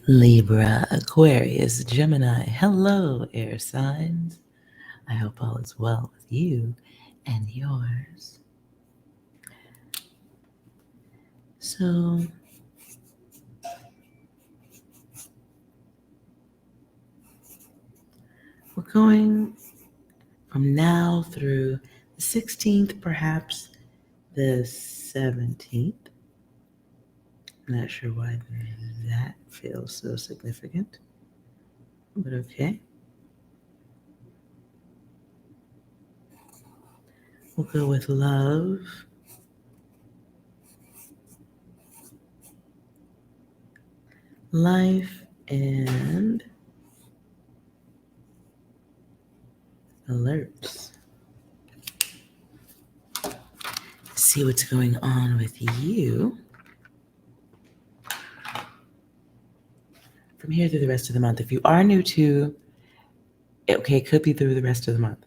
Libra, Aquarius, Gemini. Hello, air signs. I hope all is well with you and yours. So, we're going from now through the 16th, perhaps the 17th. I'm not sure why that feels so significant, but okay. We'll go with love, life, and alerts. See what's going on with you from here through the rest of the month. If you are new to, okay, it could be through the rest of the month.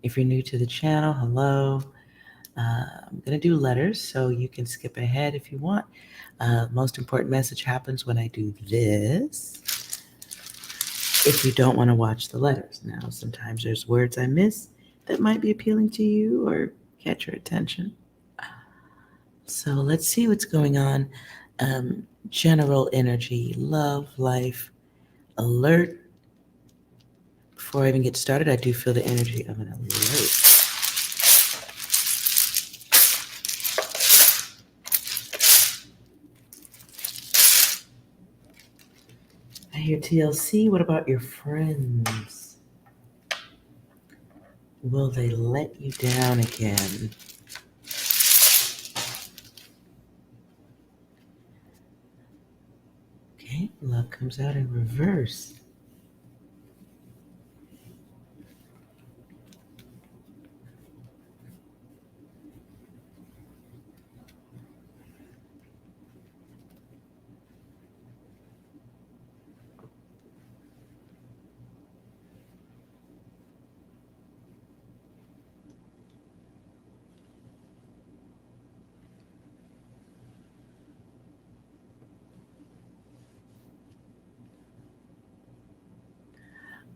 If you're new to the channel, hello. I'm going to do letters, so you can skip ahead if you want. Most important message happens when I do this. If you don't want to watch the letters. Now, sometimes there's words I miss that might be appealing to you or catch your attention. So let's see what's going on. General energy, love, life, alert. Before I even get started, I do feel the energy of an alert. I hear TLC. What about your friends? Will they let you down again? Okay, love comes out in reverse.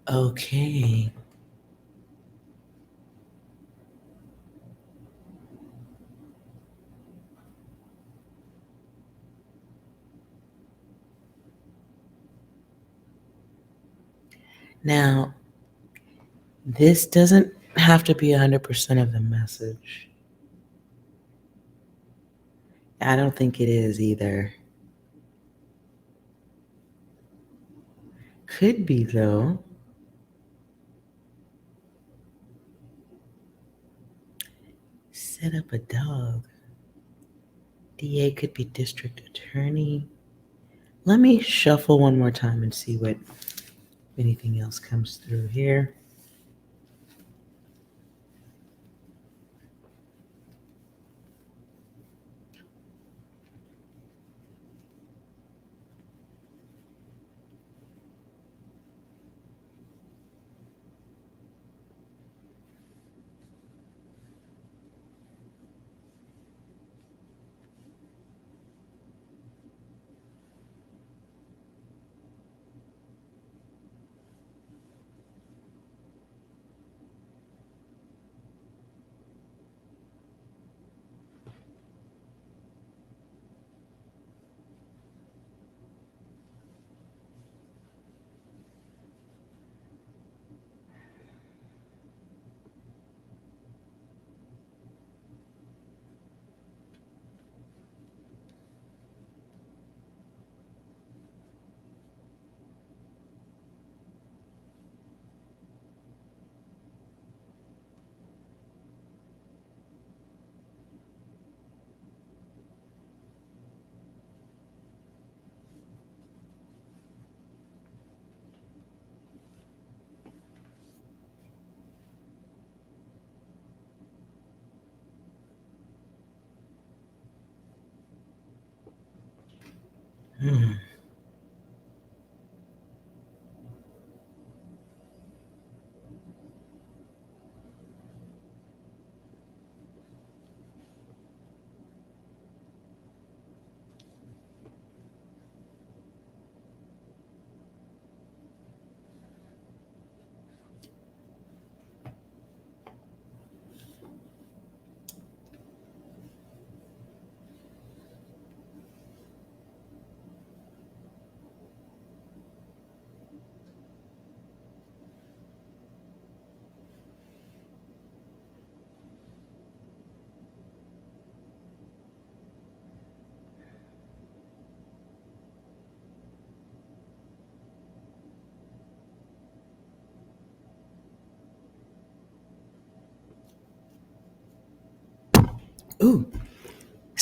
Okay. Now, this doesn't have to be 100% of the message. I don't think it is either. Could be, though. Set up a dog. DA could be district attorney. Let me shuffle one more time and see what anything else comes through here. Hmm.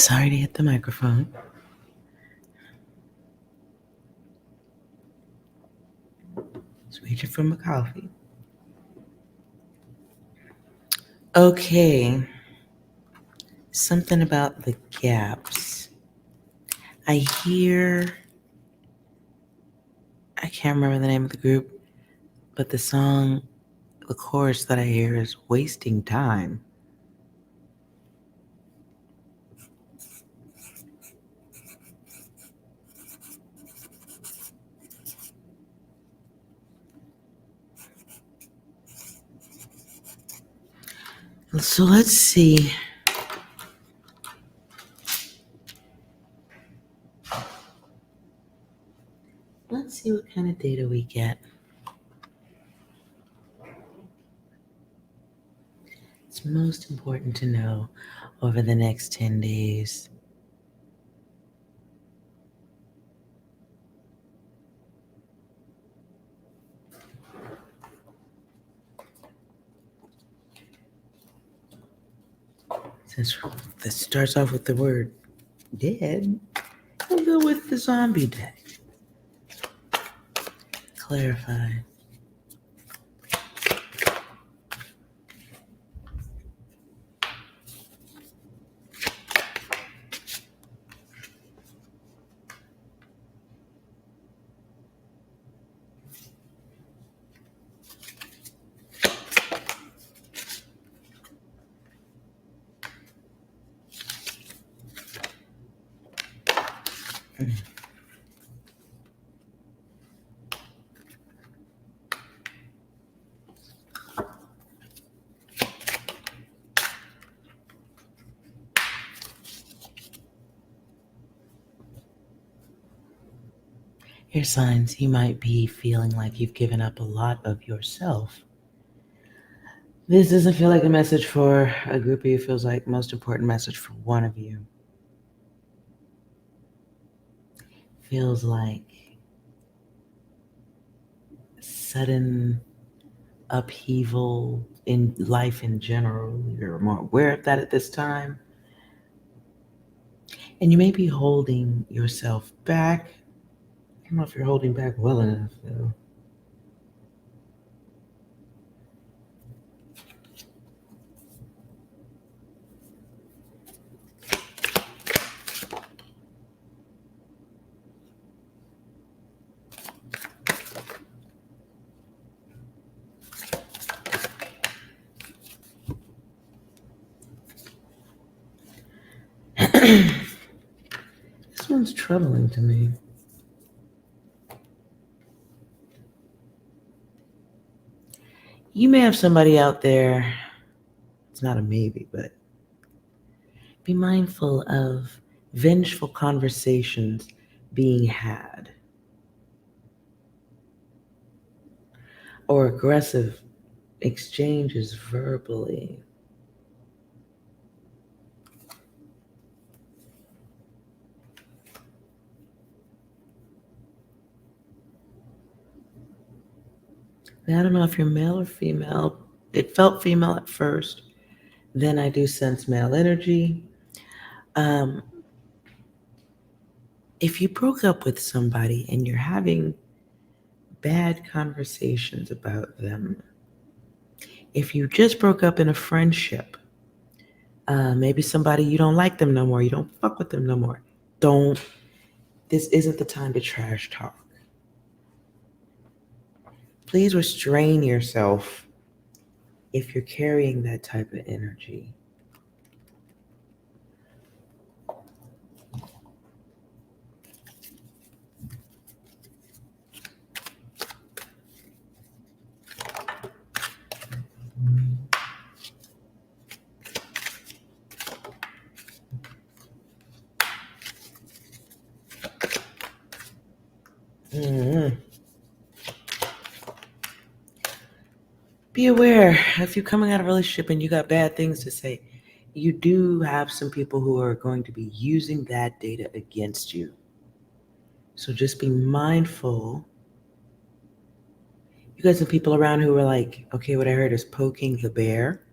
Sorry to hit the microphone. Just reaching for my coffee. Okay. Something about the gaps. I can't remember the name of the group, but the chorus that I hear is wasting time. So let's see. Let's see what kind of data we get. It's most important to know over the next 10 days. Since this starts off with the word dead, we'll go with the zombie deck. Clarify. Your signs, you might be feeling like you've given up a lot of yourself. This doesn't feel like a message for a group of you. It feels like most important message for one of you. Feels like sudden upheaval in life in general. You're more aware of that at this time. And you may be holding yourself back. I don't know if you're holding back well enough, though. This one's troubling to me. You may have somebody out there, it's not a maybe, but be mindful of vengeful conversations being had or aggressive exchanges verbally. Now, I don't know if you're male or female. It felt female at first. Then I do sense male energy. If you broke up with somebody and you're having bad conversations about them, if you just broke up in a friendship, maybe somebody you don't like them no more, you don't fuck with them no more, this isn't the time to trash talk. Please restrain yourself if you're carrying that type of energy. Mm-hmm. Be aware if you're coming out of a relationship and you got bad things to say, you do have some people who are going to be using that data against you. So just be mindful. You got some people around who are like, okay, what I heard is poking the bear.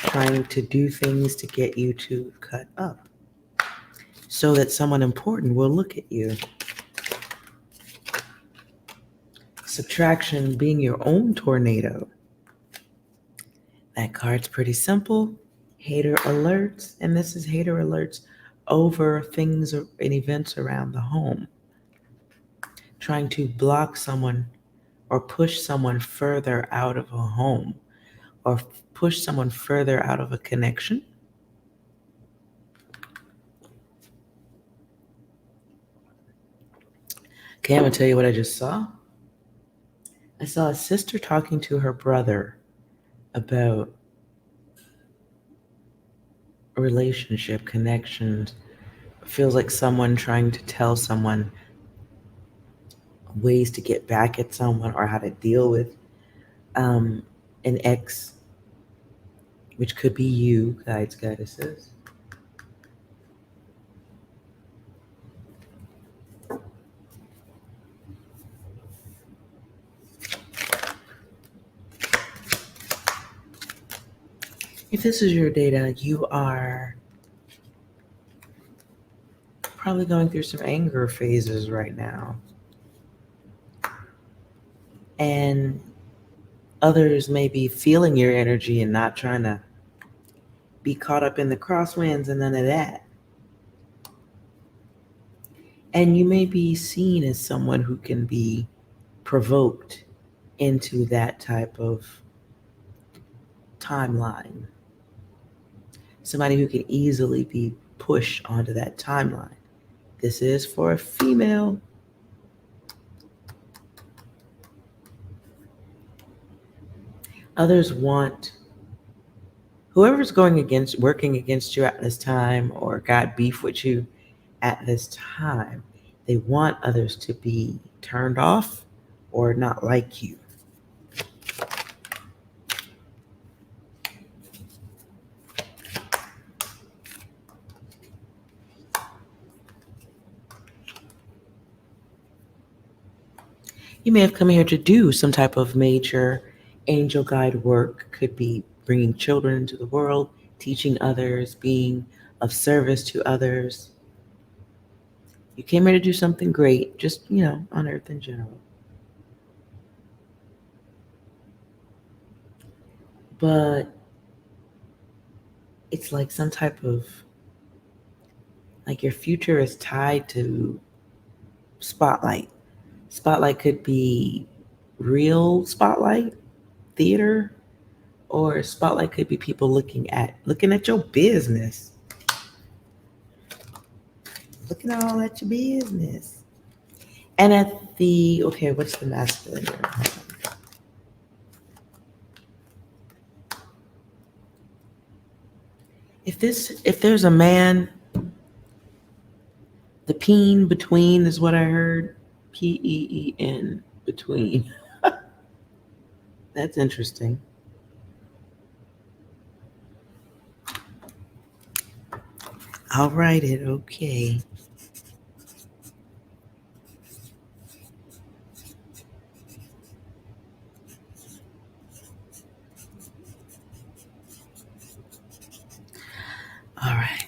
trying to do things to get you to cut up so that someone important will look at you. Subtraction being your own tornado. That card's pretty simple. Hater alerts, and this is hater alerts over things and events around the home. Trying to block someone or push someone further out of a home or push someone further out of a connection. Okay, I'm going to tell you what I just saw. I saw a sister talking to her brother about a relationship, connections. Feels like someone trying to tell someone ways to get back at someone or how to deal with an ex, which could be you, guides, goddesses. If this is your data, you are probably going through some anger phases right now. And others may be feeling your energy and not trying to be caught up in the crosswinds and none of that. And you may be seen as someone who can be provoked into that type of timeline. Somebody who can easily be pushed onto that timeline. This is for a female. Others want whoever's working against you at this time or got beef with you at this time, they want others to be turned off or not like you. You may have come here to do some type of major angel guide work. Could be bringing children into the world, teaching others, being of service to others. You came here to do something great, just, on earth in general. But it's like some type of, like your future is tied to spotlight. Spotlight could be real spotlight, theater, or spotlight could be people looking at your business. Looking all at your business. And at the, okay, what's the masculine here? If there's a man, the peen between is what I heard. P-E-E-N, between. That's interesting. I'll write it, okay. All right.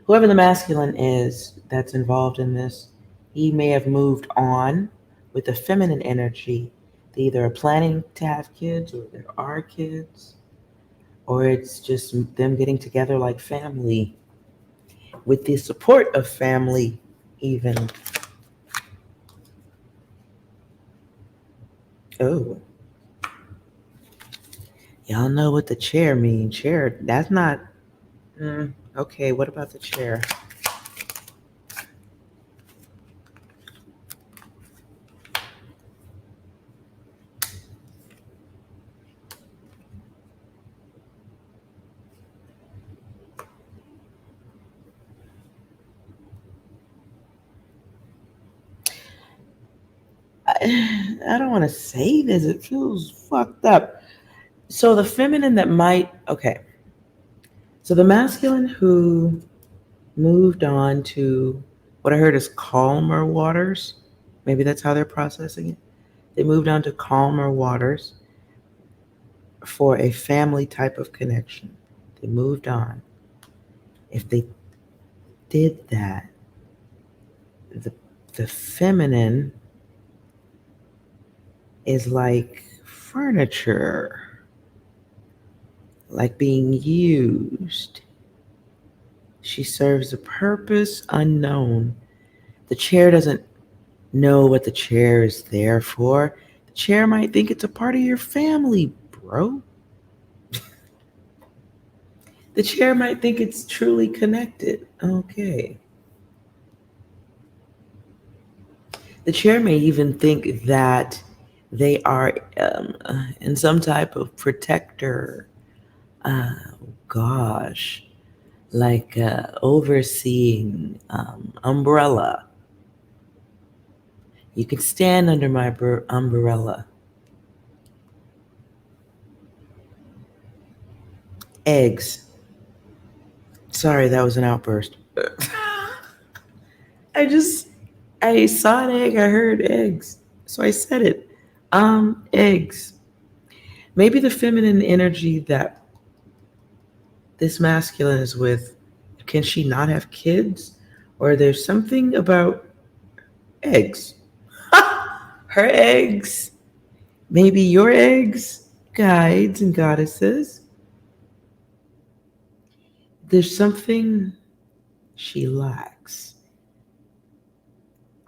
Whoever the masculine is that's involved in this, he may have moved on with the feminine energy. They either are planning to have kids or there are kids, or it's just them getting together like family with the support of family even. Oh. Y'all know what the chair means. Chair, that's not... okay, what about the chair? I don't want to say this. It feels fucked up. So the feminine that might... Okay. So the masculine who moved on to what I heard is calmer waters. Maybe that's how they're processing it. They moved on to calmer waters. for a family type of connection. They moved on. If they did that, the feminine is like furniture, like being used. She serves a purpose unknown. The chair doesn't know what the chair is there for. The chair might think it's a part of your family, bro. The chair might think it's truly connected. Okay. The chair may even think that they are in some type of protector. Gosh, like overseeing umbrella. You can stand under my umbrella. Eggs. Sorry, that was an outburst. I saw an egg, I heard eggs. So I said it. Eggs. Maybe the feminine energy that this masculine is with, can she not have kids? Or there's something about eggs. Her eggs. Maybe your eggs, guides and goddesses. There's something she lacks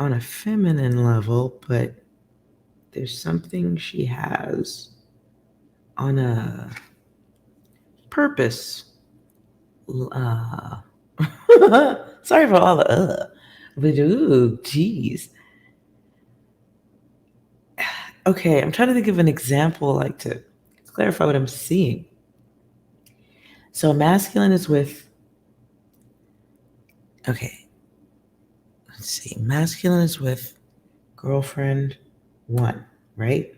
on a feminine level, but there's something she has on a purpose. Sorry for all the but ooh, geez. Okay, I'm trying to think of an example, like to clarify what I'm seeing. So masculine is with, okay, let's see. Masculine is with girlfriend 1, right?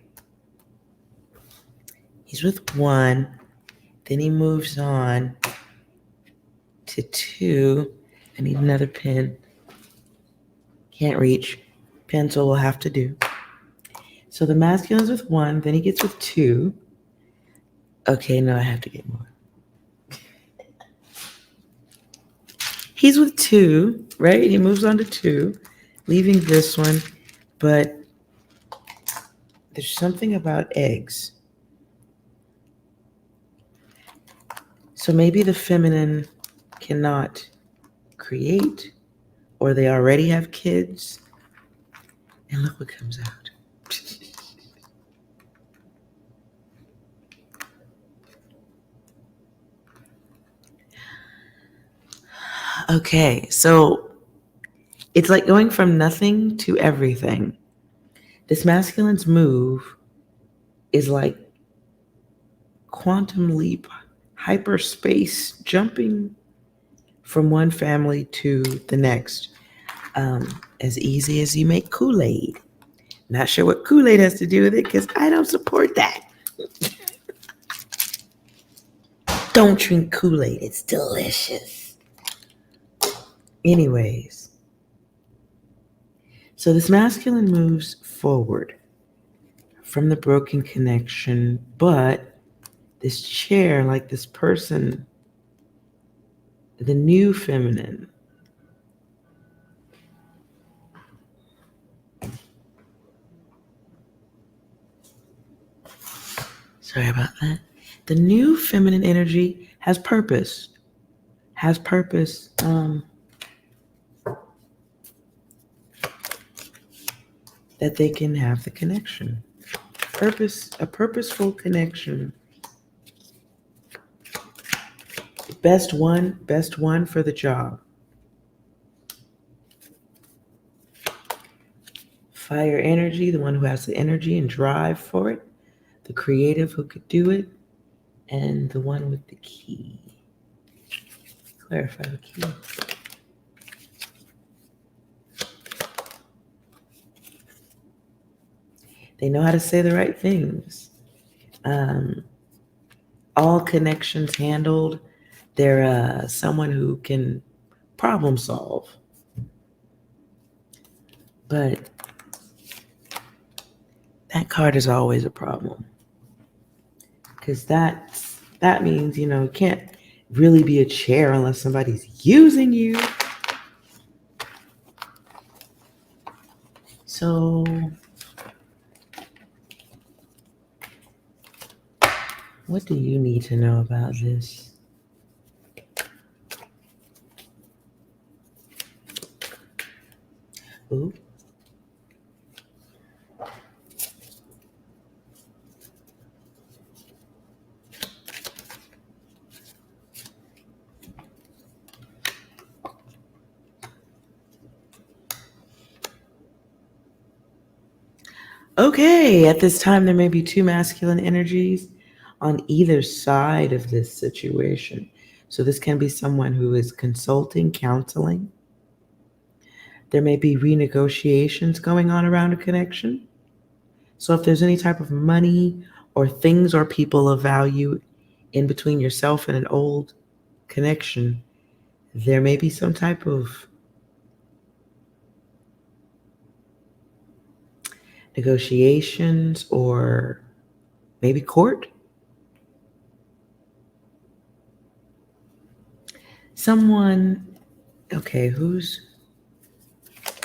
He's with 1, then he moves on to 2. I need another pen. Can't reach. Pencil will have to do. So the masculine is with 1, then he gets with 2. Okay, no, I have to get more. He's with 2, right? He moves on to 2, leaving this one, but there's something about eggs. So maybe the feminine cannot create, or they already have kids. And look what comes out. Okay, so it's like going from nothing to everything. This masculine's move is like quantum leap, hyperspace, jumping from one family to the next. As easy as you make Kool-Aid. Not sure what Kool-Aid has to do with it because I don't support that. Don't drink Kool-Aid. It's delicious. Anyways. So this masculine moves forward from the broken connection, but this chair, like this person, the new feminine, sorry about that. The new feminine energy has purpose. That they can have the connection. A purposeful connection. Best one for the job. Fire energy, the one who has the energy and drive for it. The creative who could do it. And the one with the key. Clarify the key. They know how to say the right things. All connections handled. They're someone who can problem solve. But that card is always a problem. Because that means, you can't really be a chair unless somebody's using you. So what do you need to know about this? Ooh. Okay, at this time, there may be two masculine energies on either side of this situation. So this can be someone who is consulting, counseling. There may be renegotiations going on around a connection. So if there's any type of money or things or people of value in between yourself and an old connection, there may be some type of negotiations or maybe court. Someone, okay, who's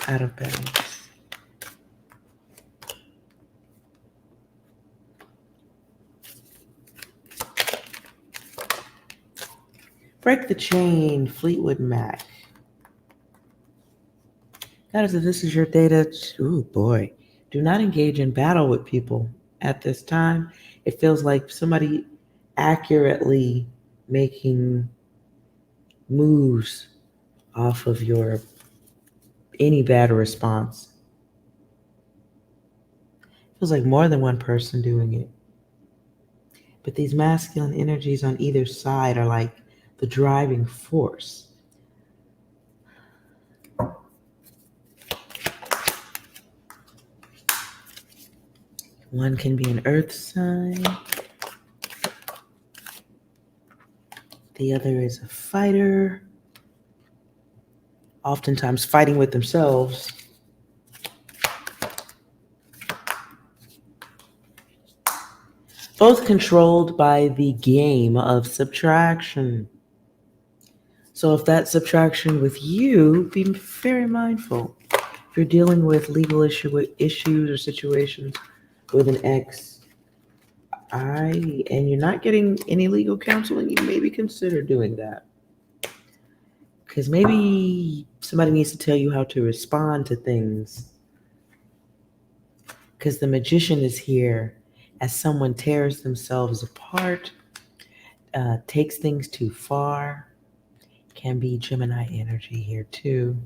out of balance? Break the chain, Fleetwood Mac. Guys, if this is your data, oh boy, do not engage in battle with people at this time. It feels like somebody accurately making moves off of your any bad response. Feels like more than one person doing it. But these masculine energies on either side are like the driving force. One can be an earth sign. The other is a fighter. Oftentimes fighting with themselves. Both controlled by the game of subtraction. So if that's subtraction with you, be very mindful. If you're dealing with legal issues or situations with an ex, and you're not getting any legal counseling, you maybe consider doing that. Because maybe somebody needs to tell you how to respond to things. Because the magician is here as someone tears themselves apart, takes things too far. Can be Gemini energy here too.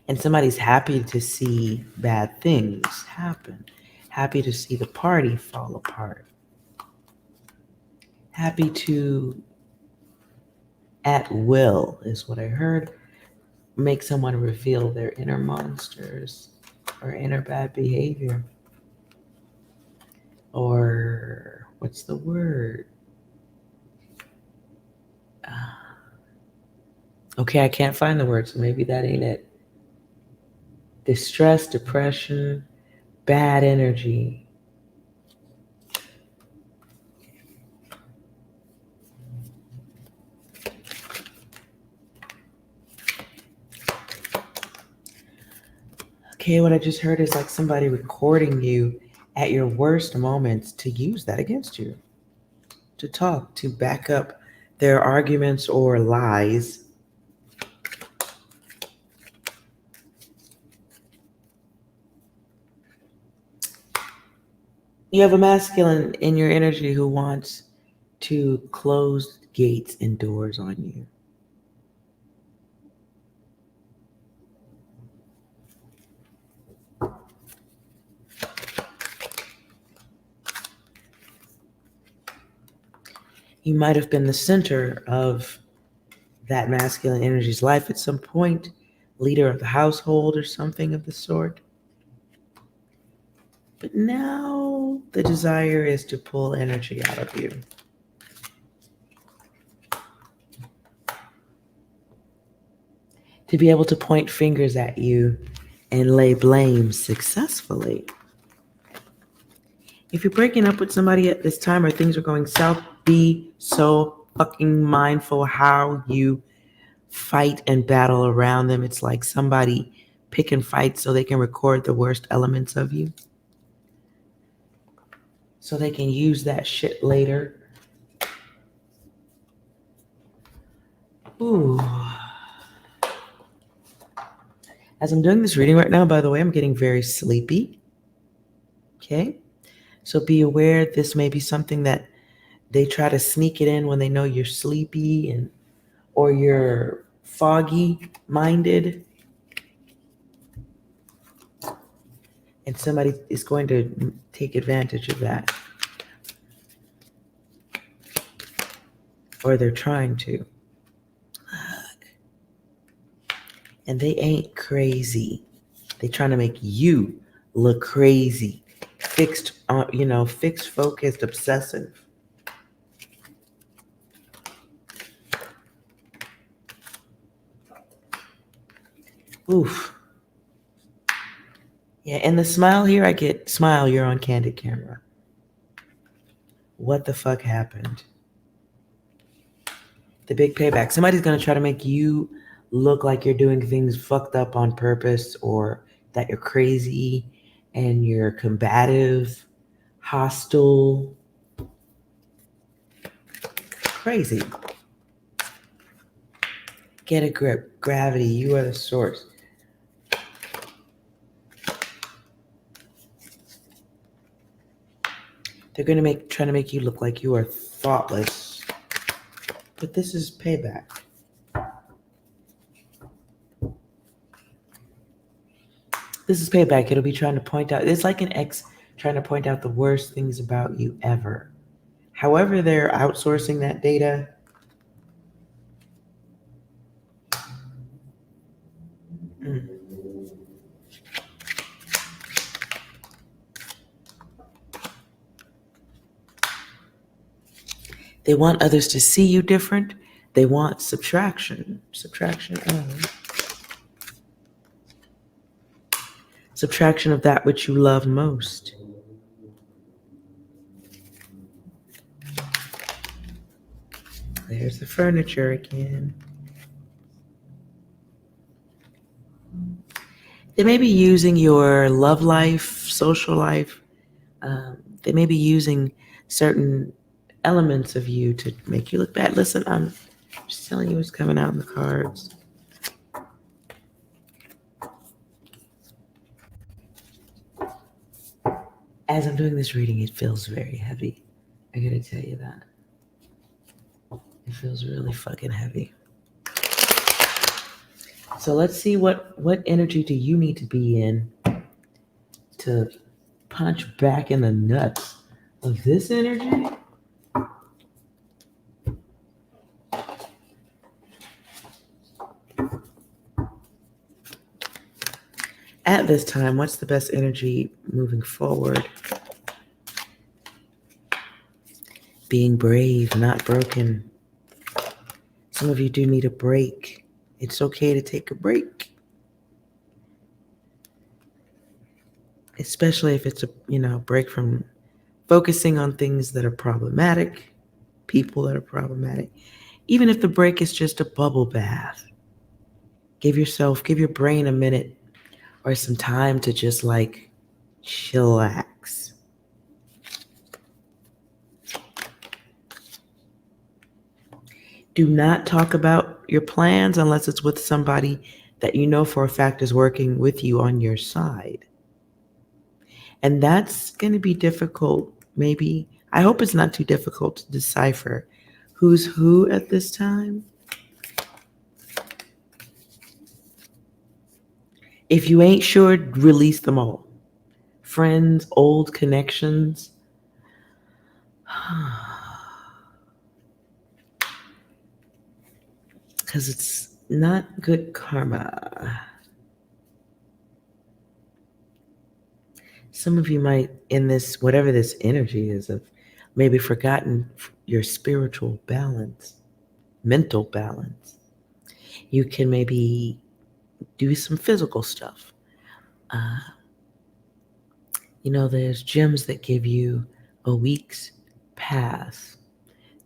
And somebody's happy to see bad things happen. Happy to see the party fall apart. Happy to, at will, is what I heard, make someone reveal their inner monsters or inner bad behavior. Or, what's the word? Okay, I can't find the word, so maybe that ain't it. Distress, depression, bad energy. Okay, what I just heard is like somebody recording you at your worst moments to use that against you. To talk, to back up their arguments or lies. You have a masculine in your energy who wants to close gates and doors on you. You might have been the center of that masculine energy's life at some point, leader of the household or something of the sort. But now the desire is to pull energy out of you. To be able to point fingers at you and lay blame successfully. If you're breaking up with somebody at this time or things are going south, be so fucking mindful how you fight and battle around them. It's like somebody picking fights so they can record the worst elements of you, so they can use that shit later. Ooh. As I'm doing this reading right now, by the way, I'm getting very sleepy. Okay? So be aware this may be something that they try to sneak it in when they know you're sleepy or you're foggy minded. And somebody is going to take advantage of that. Or they're trying to. And they ain't crazy. They're trying to make you look crazy. Fixed, focused, obsessive. Oof. Yeah, and the smile here, I get, smile, you're on candid camera. What the fuck happened? The big payback. Somebody's going to try to make you look like you're doing things fucked up on purpose, or that you're crazy and you're combative, hostile, crazy. Get a grip. Gravity, you are the source. They're going to try to make you look like you are thoughtless. But this is payback. This is payback. It'll be trying to point out, it's like an ex trying to point out the worst things about you ever. However, they're outsourcing that data. They want others to see you different. They want subtraction. Subtraction of that which you love most. There's the furniture again. They may be using your love life, social life. They may be using certain elements of you to make you look bad. Listen, I'm just telling you what's coming out in the cards. As I'm doing this reading, it feels very heavy. I gotta tell you that. It feels really fucking heavy. So let's see what energy do you need to be in to punch back in the nuts of this energy? At this time, what's the best energy moving forward? Being brave, not broken. Some of you do need a break. It's okay to take a break. Especially if it's a break from focusing on things that are problematic, people that are problematic. Even if the break is just a bubble bath. Give your brain a minute or some time to just chillax. Do not talk about your plans unless it's with somebody that you know for a fact is working with you on your side. And that's going to be difficult, maybe. I hope it's not too difficult to decipher who's who at this time. If you ain't sure, release them all. Friends, old connections. Because it's not good karma. Some of you might, in this, whatever this energy is, have maybe forgotten your spiritual balance, mental balance. You can maybe do some physical stuff. You know, there's gyms that give you a week's pass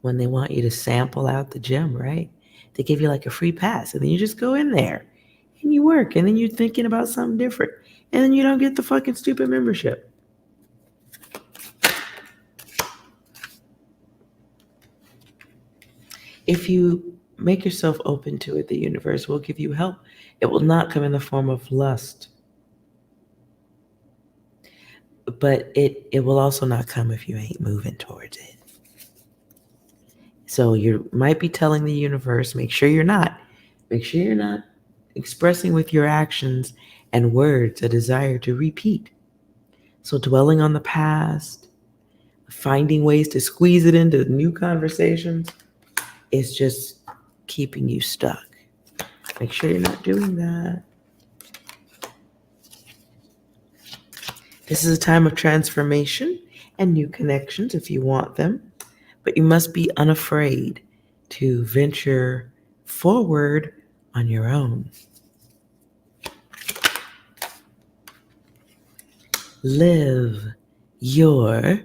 when they want you to sample out the gym, right? They give you like a free pass, and then you just go in there and you work, and then you're thinking about something different, and then you don't get the fucking stupid membership. If you make yourself open to it, the universe will give you help. It will not come in the form of lust, but it will also not come if you ain't moving towards it. So you might be telling the universe, make sure you're not expressing with your actions and words a desire to repeat. So dwelling on the past, finding ways to squeeze it into new conversations is just keeping you stuck. Make sure you're not doing that. This is a time of transformation and new connections if you want them, but you must be unafraid to venture forward on your own. Live your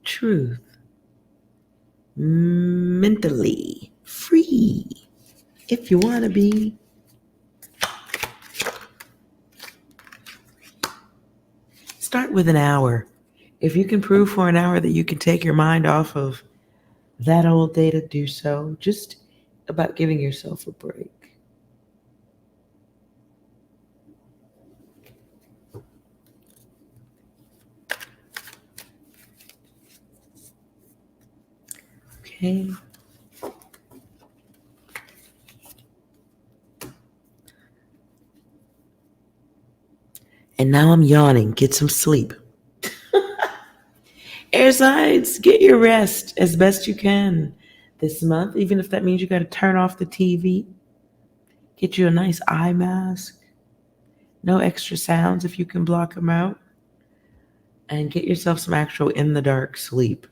truth. Mentally free if you want to be. Start with an hour. If you can prove for an hour that you can take your mind off of that old data, do so. Just about giving yourself a break. Okay. And now I'm yawning. Get some sleep. Air signs, get your rest as best you can this month, even if that means you got to turn off the TV. Get you a nice eye mask. No extra sounds if you can block them out. And get yourself some actual in the dark sleep.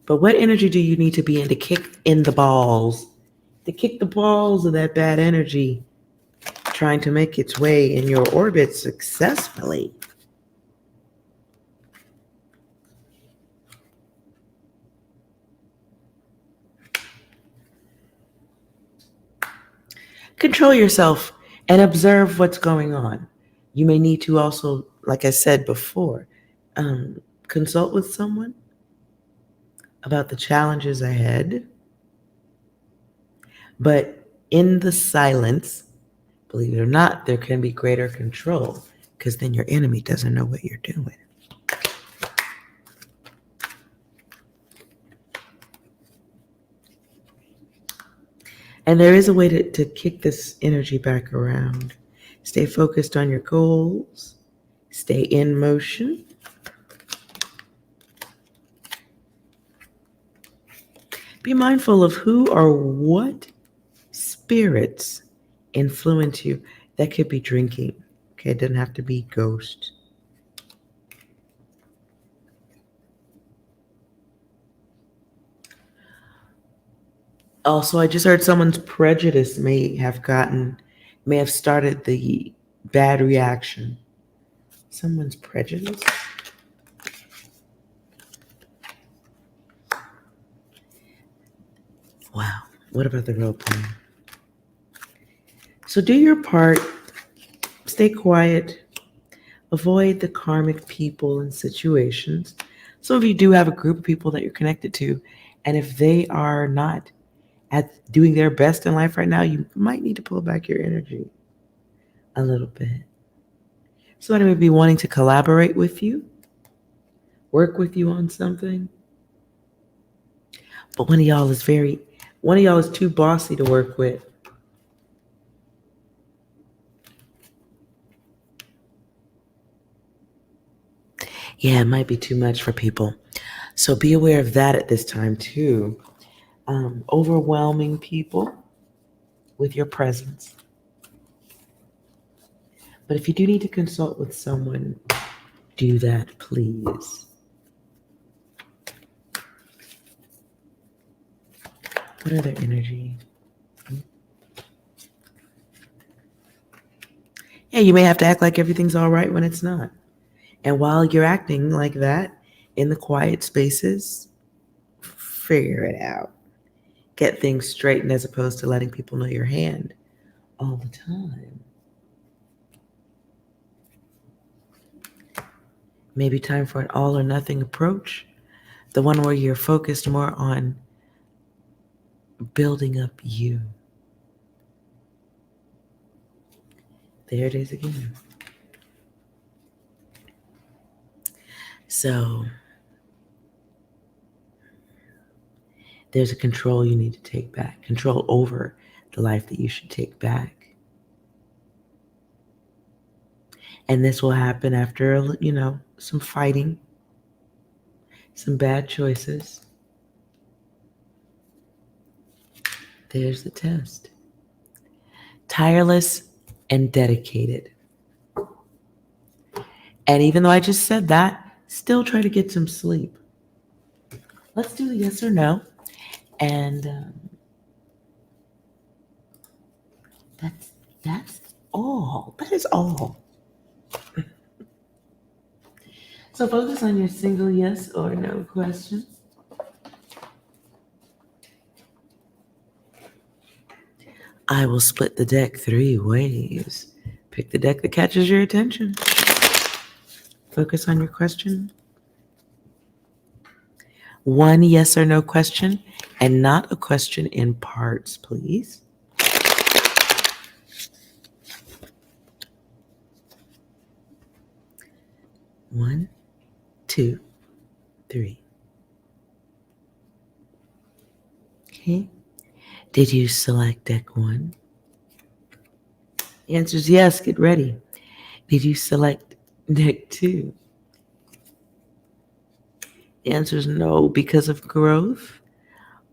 But what energy do you need to be in to kick in the balls? To kick the balls of that bad energy trying to make its way in your orbit successfully. Control yourself and observe what's going on. You may need to also, like I said before, consult with someone about the challenges ahead. But in the silence, believe it or not, there can be greater control because then your enemy doesn't know what you're doing. And there is a way to kick this energy back around. Stay focused on your goals. Stay in motion. Be mindful of who or what spirits influence you. That could be drinking. Okay, it doesn't have to be ghosts. Also, I just heard someone's prejudice may have started the bad reaction. Someone's prejudice? Wow. What about the role playing? So do your part. Stay quiet. Avoid the karmic people and situations. Some of you do have a group of people that you're connected to, and if they are not at doing their best in life right now, you might need to pull back your energy a little bit. Somebody may be wanting to collaborate with you, work with you on something, but one of y'all is too bossy to work with. Yeah, it might be too much for people. So be aware of that at this time too. Overwhelming people with your presence. But if you do need to consult with someone, do that, please. What other energy? Yeah, Hey, you may have to act like everything's all right when it's not. And while you're acting like that in the quiet spaces, figure it out. Get things straightened as opposed to letting people know your hand all the time. Maybe time for an all or nothing approach, the one where you're focused more on building up you. There it is again. So there's a control you need to take back, control over the life that you should take back. And this will happen after, some fighting, some bad choices. There's the test. Tireless and dedicated. And even though I just said that, still try to get some sleep. Let's do the yes or no. And that's all. That is all. So focus on your single yes or no question. I will split the deck 3 ways. Pick the deck that catches your attention. Focus on your question. 1 yes or no question, and not a question in parts, please. One, 2, 3. Okay. Did you select deck 1? The answer is yes. Get ready. Did you select deck 2? The answer is no, because of growth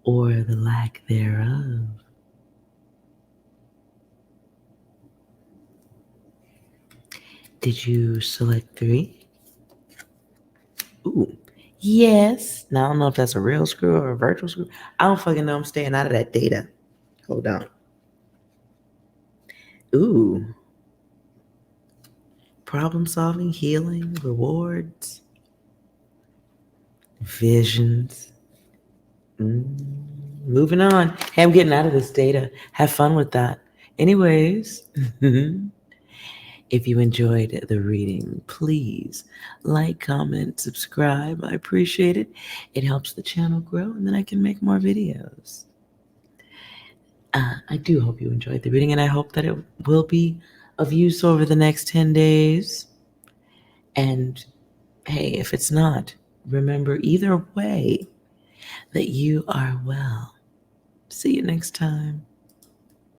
or the lack thereof. Did you select 3? Ooh, yes. Now, I don't know if that's a real screw or a virtual screw. I don't fucking know. I'm staying out of that data. Hold on. Ooh. Problem solving, healing, rewards, visions. Moving on. Hey, I'm getting out of this data. Have fun with that. Anyways, if you enjoyed the reading, please like, comment, subscribe. I appreciate it. It helps the channel grow, and then I can make more videos. I do hope you enjoyed the reading, and I hope that it will be of use over the next 10 days. And hey, if it's not, remember either way that you are well. See you next time.